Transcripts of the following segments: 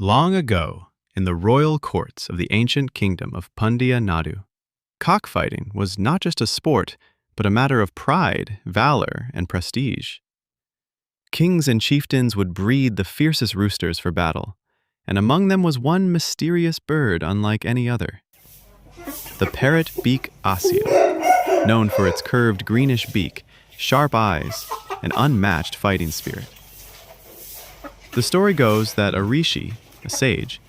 Long ago, in the royal courts of the ancient kingdom of Pandya Nadu, cockfighting was not just a sport, but a matter of pride, valor, and prestige. Kings and chieftains would breed the fiercest roosters for battle, and among them was one mysterious bird unlike any other. The Parrot Beak Aseel, known for its curved greenish beak, sharp eyes, and unmatched fighting spirit. The story goes that a rishi, a sage,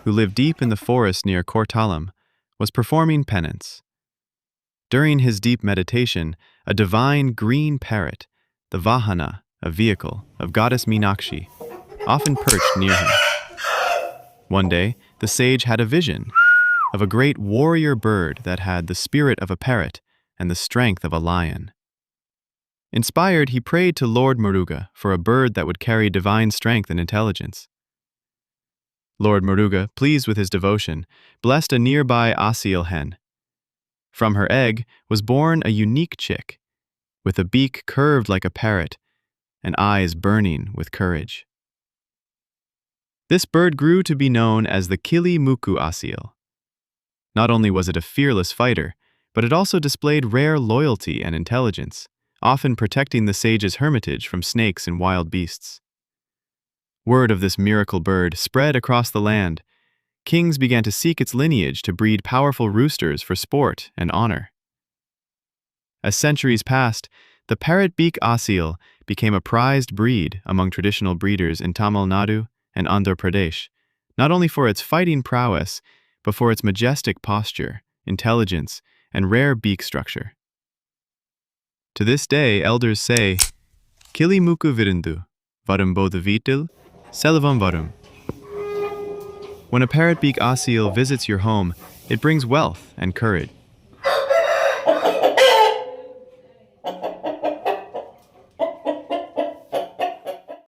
who lived deep in the forest near Kortalam, was performing penance. During his deep meditation, a divine green parrot, the Vahana, a vehicle, of goddess Meenakshi, often perched near him. One day, the sage had a vision of a great warrior bird that had the spirit of a parrot and the strength of a lion. Inspired, he prayed to Lord Muruga for a bird that would carry divine strength and intelligence. Lord Muruga, pleased with his devotion, blessed a nearby Aseel hen. From her egg was born a unique chick, with a beak curved like a parrot and eyes burning with courage. This bird grew to be known as the Kili Muku Aseel. Not only was it a fearless fighter, but it also displayed rare loyalty and intelligence, often protecting the sage's hermitage from snakes and wild beasts. Word of this miracle bird spread across the land. Kings began to seek its lineage to breed powerful roosters for sport and honor. As centuries passed, the Parrot Beak Aseel became a prized breed among traditional breeders in Tamil Nadu and Andhra Pradesh, not only for its fighting prowess, but for its majestic posture, intelligence, and rare beak structure. To this day, elders say, Kili Muku Virindu, Varum Bodha Vitil, Selavam Varum. When a Parrot Beak Aseel visits your home, it brings wealth and courage.